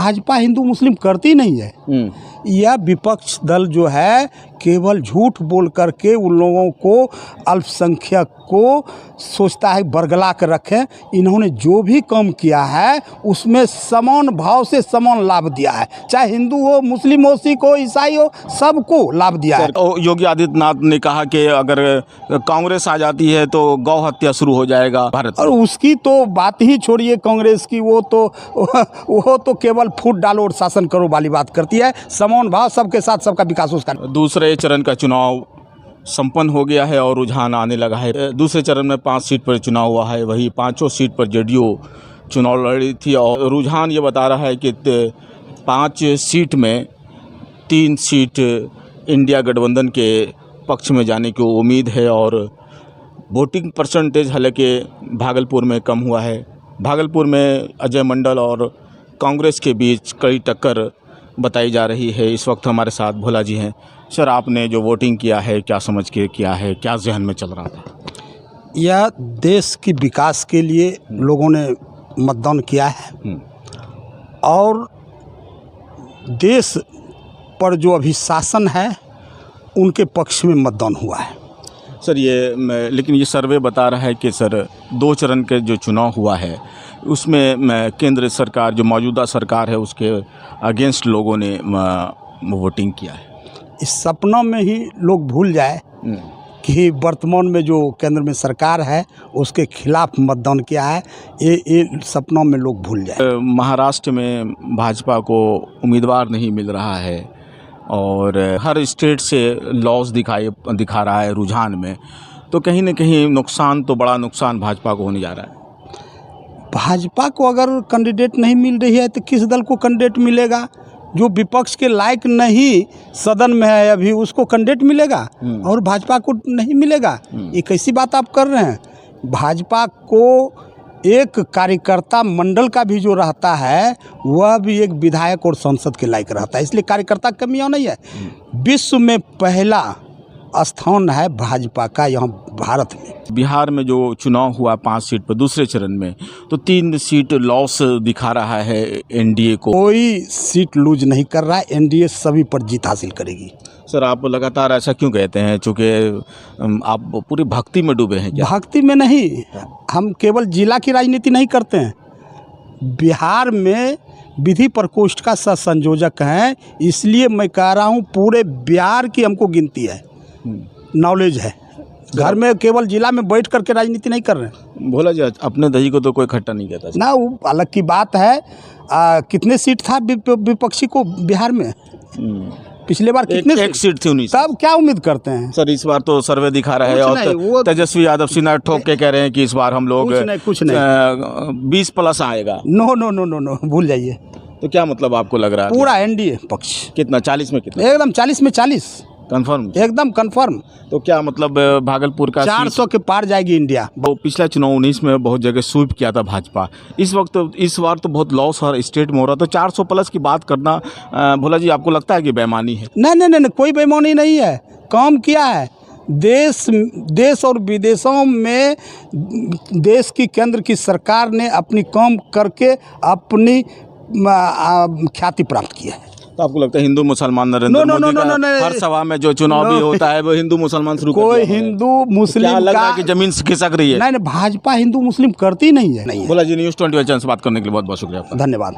भाजपा हिंदू मुस्लिम करती नहीं है। यह विपक्ष दल जो है केवल झूठ बोल करके उन लोगों को, अल्पसंख्यक को सोचता है बरगला कर रखें। इन्होंने जो भी काम किया है उसमें समान भाव से समान लाभ दिया है, चाहे हिंदू हो, मुस्लिम हो, सिख हो, ईसाई हो, सबको लाभ दिया है। योगी आदित्यनाथ ने कहा कि अगर कांग्रेस आ जाती है तो गौ हत्या शुरू हो जाएगा भारत में। और उसकी तो बात ही छोड़िए कांग्रेस की, वो तो केवल फूट डालो और शासन करो वाली बात करती है। समान भाव, सबके साथ सबका विकास उसका। दूसरे चरण का चुनाव संपन्न हो गया है और रुझान आने लगा है। दूसरे चरण में 5 सीट पर चुनाव हुआ है, वही 5 सीट पर जेडीयू चुनाव लड़ी थी और रुझान ये बता रहा है कि 5 सीट में 3 सीट इंडिया गठबंधन के पक्ष में जाने की उम्मीद है। और वोटिंग परसेंटेज हालांकि भागलपुर में कम हुआ है। भागलपुर में अजय मंडल और कांग्रेस के बीच कड़ी टक्कर बताई जा रही है। इस वक्त हमारे साथ भोला जी हैं। सर, आपने जो वोटिंग किया है क्या समझ के किया है, क्या जहन में चल रहा था? यह देश की विकास के लिए लोगों ने मतदान किया है और देश पर जो अभी शासन है उनके पक्ष में मतदान हुआ है। सर लेकिन ये सर्वे बता रहा है कि सर 2 चरण के जो चुनाव हुआ है उसमें केंद्र सरकार, जो मौजूदा सरकार है, उसके अगेंस्ट लोगों ने वोटिंग किया है। इस सपनों में ही लोग भूल जाए कि वर्तमान में जो केंद्र में सरकार है उसके खिलाफ मतदान किया है। ये सपनों में लोग भूल जाए। महाराष्ट्र में भाजपा को उम्मीदवार नहीं मिल रहा है और हर स्टेट से लॉस दिखा रहा है रुझान में, तो कहीं ना कहीं नुकसान, तो बड़ा नुकसान भाजपा को होने जा रहा है। भाजपा को अगर कैंडिडेट नहीं मिल रही है तो किस दल को कैंडिडेट मिलेगा? जो विपक्ष के लायक नहीं सदन में है अभी, उसको कैंडिडेट मिलेगा और भाजपा को नहीं मिलेगा? ये कैसी बात आप कर रहे हैं? भाजपा को एक कार्यकर्ता मंडल का भी जो रहता है वह भी एक विधायक और सांसद के लायक रहता है, इसलिए कार्यकर्ता की कमियाँ नहीं है। विश्व में पहला स्थान है भाजपा का यहाँ भारत में। बिहार में जो चुनाव हुआ 5 सीट पर दूसरे चरण में, तो 3 सीट लॉस दिखा रहा है एनडीए को। कोई सीट लूज नहीं कर रहा है, एनडीए सभी पर जीत हासिल करेगी। सर, आप लगातार ऐसा क्यों कहते हैं? चूँकि आप पूरी भक्ति में डूबे हैं क्या? भक्ति में नहीं, हम केवल जिला की राजनीति नहीं करते हैं। बिहार में विधि प्रकोष्ठ का सह संयोजक हैं, इसलिए मैं कह रहा हूँ पूरे बिहार की हमको गिनती है, नॉलेज है। घर में केवल जिला में बैठ करके राजनीति नहीं कर रहे हैं। भोला जी, अपने दही को तो कोई खट्टा नहीं कहता ना, वो अलग की बात है। कितने सीट था विपक्षी को बिहार में? पिछले बार कितने? एक सीट थी 19। तब क्या उम्मीद करते हैं? सर, इस बार तो सर्वे दिखा रहा है और तेजस्वी यादव सिन्हा ठोक के कह रहे हैं कि इस बार हम लोग कुछ नहीं 20+ आएगा। No no no no no, भूल जाइए। तो क्या मतलब आपको लग रहा है? पूरा एनडीए पक्ष। कितना? 40 में कितना? एकदम 40 में 40 कंफर्म, एकदम कंफर्म। तो क्या मतलब भागलपुर का 400 के पार जाएगी इंडिया। वो पिछला चुनाव 19 में बहुत जगह स्वीप किया था भाजपा। इस बार तो बहुत लॉस हर स्टेट में हो रहा था। 400+ की बात करना भोला जी, आपको लगता है कि बेईमानी है? नहीं, कोई बेईमानी नहीं है। काम किया है देश और विदेशों में। देश की केंद्र की सरकार ने अपनी काम करके अपनी ख्याति प्राप्त की है। तो आपको लगता है हिंदू मुसलमान नरेंद्र मोदी का हर सभा में जो चुनाव भी होता है वो हिंदू मुसलमान शुरू कोई हिंदू मुस्लिम लग रहा है कि जमीन खिसक रही है? नहीं, भाजपा हिंदू मुस्लिम करती नहीं है। भोला जी, न्यूज़ 21 चैनल से बात करने के लिए बहुत बहुत शुक्रिया आपका। धन्यवाद।